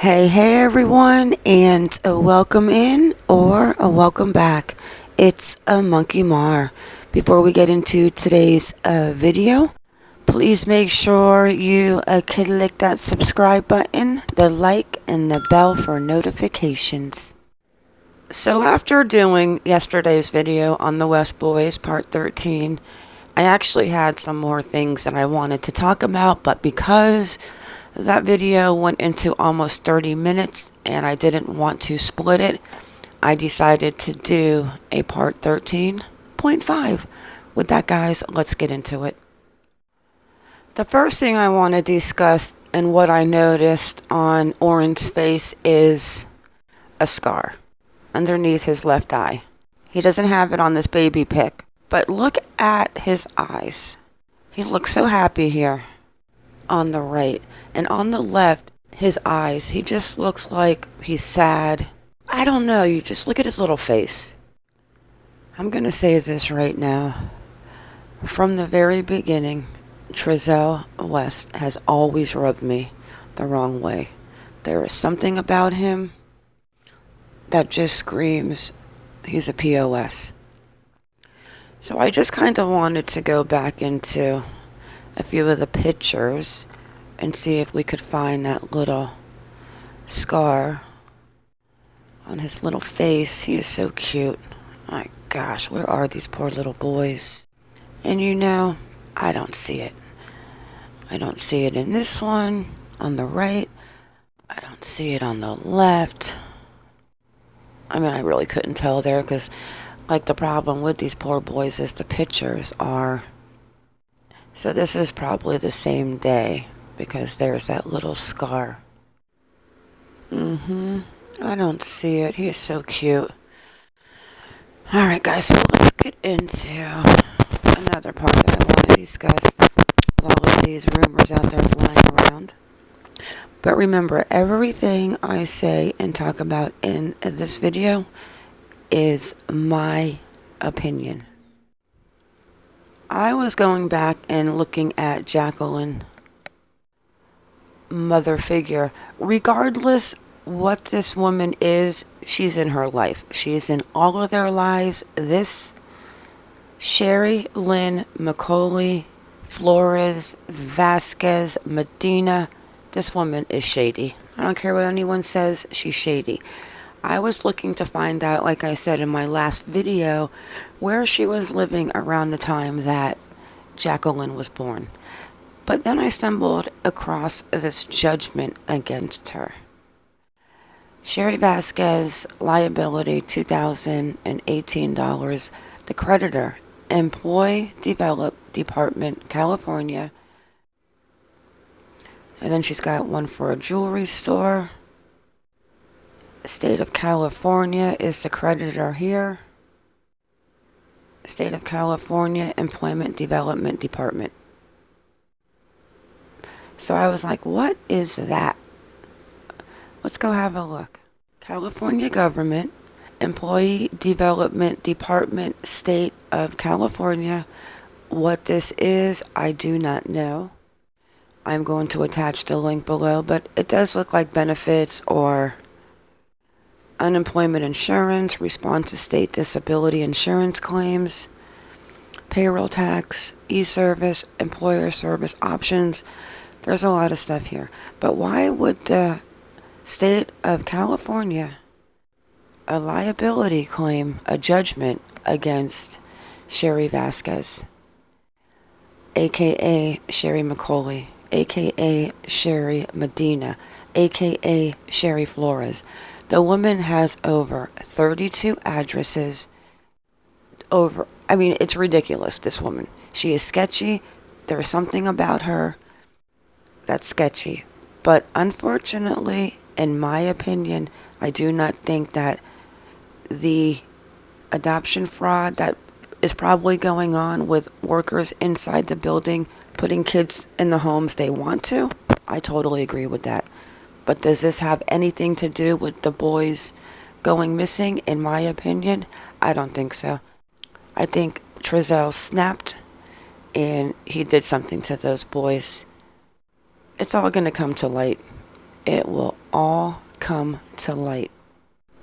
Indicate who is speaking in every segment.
Speaker 1: Hey everyone, and a welcome in or a welcome back. It's a Monkey Mar. Before we get into today's video, please make sure you click that subscribe button, the like, and the bell for notifications. So after doing yesterday's video on the West Boys part 13, I actually had some more things that I wanted to talk about, but because that video went into almost 30 minutes and I didn't want to split it, I decided to do a part 13.5. With that, guys, let's get into it. The first thing I want to discuss and what I noticed on Orrin's face is a scar underneath his left eye. He doesn't have it on this baby pic, but look at his eyes. He looks so happy here on the right, and on the left, his eyes, he just looks like he's sad. I don't know, you just look at his little face. I'm gonna say this right now. From the very beginning, Trezell West has always rubbed me the wrong way. There is something about him that just screams he's a POS. So I just kind of wanted to go back into a few of the pictures and see if we could find that little scar on his little face. He is so cute. My gosh, where are these poor little boys? And you know, I don't see it. I don't see it in this one on the right. I don't see it on the left. I mean, I really couldn't tell there because, like, the problem with these poor boys is the pictures are... So this is probably the same day because there's that little scar. I don't see it. He is so cute. Alright guys, so let's get into another part that I want to discuss with all of these rumors out there flying around. But remember, everything I say and talk about in this video is my opinion. I was going back and looking at Jacqueline, mother figure. Regardless what this woman is, she's in her life. She's in all of their lives. This Sherry Lynn McCauley, Flores, Vasquez, Medina, this woman is shady. I don't care what anyone says, she's shady. I was looking to find out, like I said in my last video, where she was living around the time that Jacqueline was born. But then I stumbled across this judgment against her. Sherry Vasquez, liability $2,018. The creditor, Employee Department, California. And then she's got one for a jewelry store. State of California is the creditor here. State of California Employment Development Department. So I was like, what is that? Let's go have a look. California Government Employee Development Department, State of California. What this is, I do not know. I'm going to attach the link below, but it does look like benefits or unemployment insurance, respond to state disability insurance claims, payroll tax, e-service, employer service options. There's a lot of stuff here. But why would the state of California a liability claim, a judgment against Sherry Vasquez, aka Sherry McCauley, aka Sherry Medina, aka Sherry Flores? The woman has over 32 addresses. It's ridiculous, this woman. She is sketchy. There's something about her that's sketchy. But unfortunately, in my opinion, I do not think that the adoption fraud that is probably going on with workers inside the building putting kids in the homes they want to, I totally agree with that. But does this have anything to do with the boys going missing? In my opinion, I don't think so. I think Trezell snapped and he did something to those boys. It's all going to come to light. it will all come to light.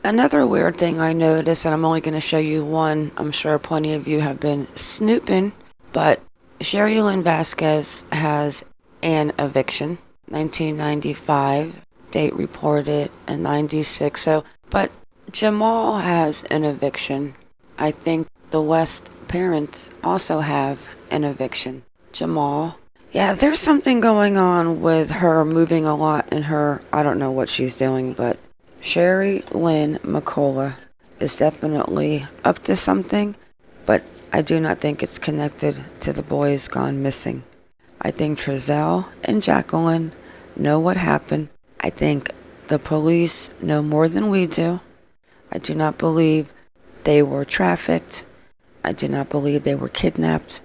Speaker 1: Another weird thing I noticed, and I'm only going to show you one, I'm sure plenty of you have been snooping, but Sherry Lynn Vasquez has an eviction, 1995, date reported in 96, so, but Jamal has an eviction. I think the West parents also have an eviction. Jamal. Yeah, there's something going on with her moving a lot in her, I don't know what she's doing, but Sherry Lynn McCullough is definitely up to something, but I do not think it's connected to the boys gone missing. I think Trezell and Jacqueline know what happened. I think the police know more than we do. I do not believe they were trafficked. I do not believe they were kidnapped.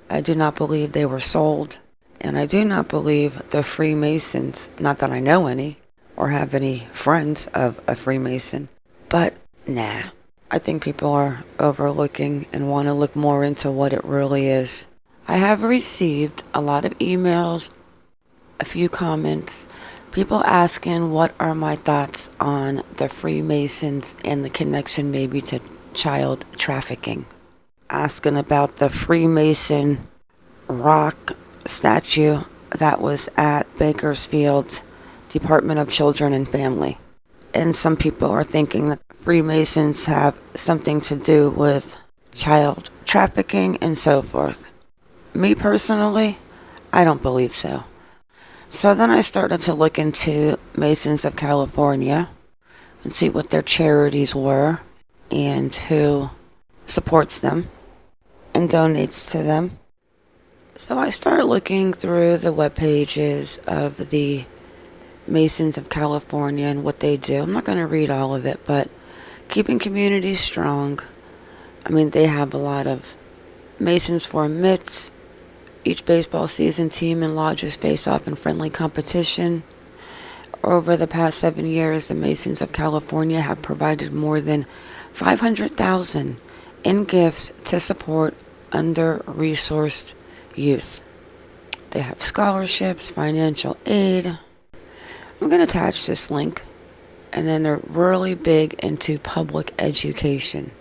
Speaker 1: I do not believe they were sold. And I do not believe the Freemasons, not that I know any, or have any friends of a Freemason, but nah. I think people are overlooking and want to look more into what it really is. I have received a lot of emails, a few comments, people asking what are my thoughts on the Freemasons and the connection maybe to child trafficking. Asking about the Freemason rock statue that was at Bakersfield Department of Children and Family. And some people are thinking that Freemasons have something to do with child trafficking and so forth. Me personally, I don't believe so. So then I started to look into Masons of California and see what their charities were and who supports them and donates to them. So I started looking through the web pages of the Masons of California and what they do. I'm not going to read all of it, but keeping communities strong. I mean, they have a lot of Masons for mitts. Each baseball season, team and lodges face off in friendly competition. Over the past 7 years, the Masons of California have provided more than $500,000 in gifts to support under-resourced youth. They have scholarships, financial aid. I'm going to attach this link. And then they're really big into public education.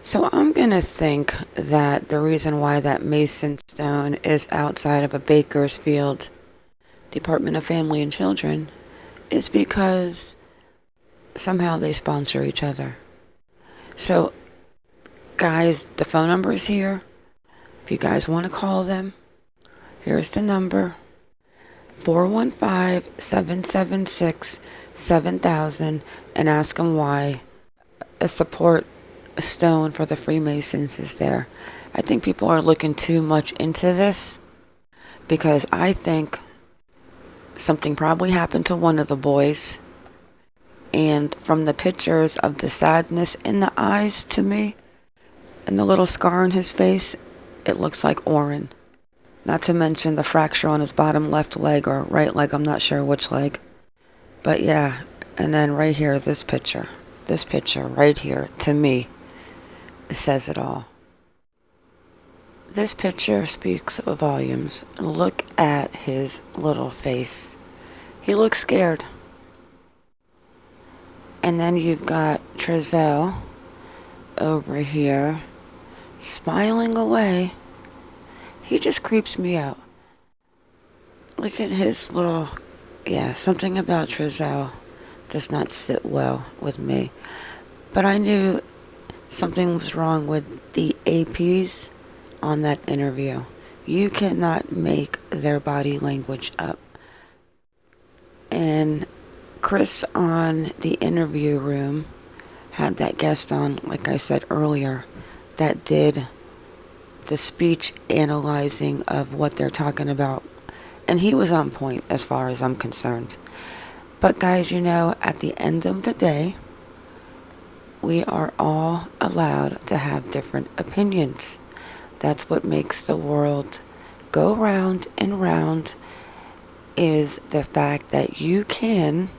Speaker 1: So I'm going to think that the reason why that Mason stone is outside of a Bakersfield Department of Family and Children is because somehow they sponsor each other. So, guys, the phone number is here. If you guys want to call them, here's the number. 415-776-7000 and ask them why a support stone for the Freemasons is there. I think people are looking too much into this because I think something probably happened to one of the boys, and from the pictures of the sadness in the eyes to me and the little scar on his face, it looks like Orrin. Not to mention the fracture on his bottom left leg or right leg, I'm not sure which leg. But yeah, and then right here, this picture right here, to me, it says it all. This picture speaks volumes. Look at his little face. He looks scared. And then you've got Trezell over here, smiling away. He just creeps me out. Look at his little, something about Trezell does not sit well with me. But I knew something was wrong with the APs on that interview. You cannot make their body language up. And Chris on the interview room had that guest on, like I said earlier, that did the speech analyzing of what they're talking about. And he was on point as far as I'm concerned. But guys, at the end of the day, we are all allowed to have different opinions. That's what makes the world go round and round, is the fact that you can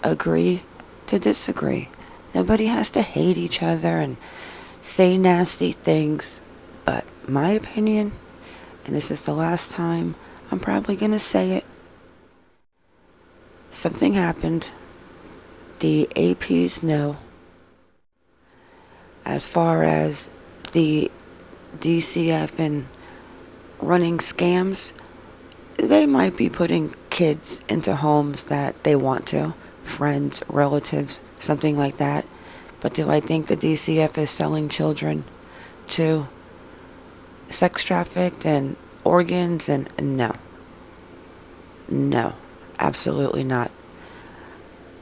Speaker 1: agree to disagree. Nobody has to hate each other and say nasty things. But my opinion, and this is the last time I'm probably going to say it. Something happened. The APs know. As far as the DCF and running scams, they might be putting kids into homes that they want to, friends, relatives, something like that. But do I think the DCF is selling children to sex trafficked and organs? And no, absolutely not.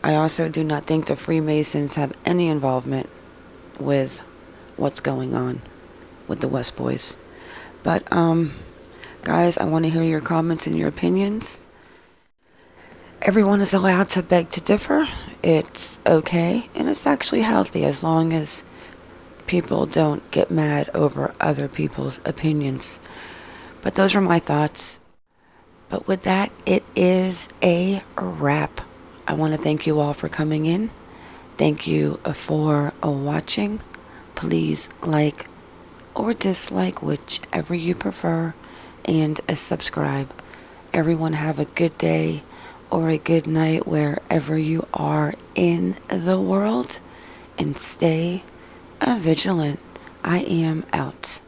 Speaker 1: I also do not think the Freemasons have any involvement with what's going on with the West Boys. But guys, I want to hear your comments and your opinions. Everyone is allowed to beg to differ. It's okay, and it's actually healthy as long as people don't get mad over other people's opinions. But those are my thoughts. But with that, it is a wrap. I want to thank you all for coming in. Thank you for watching. Please like or dislike, whichever you prefer, and subscribe. Everyone have a good day or a good night wherever you are in the world, and stay vigilant. I am out.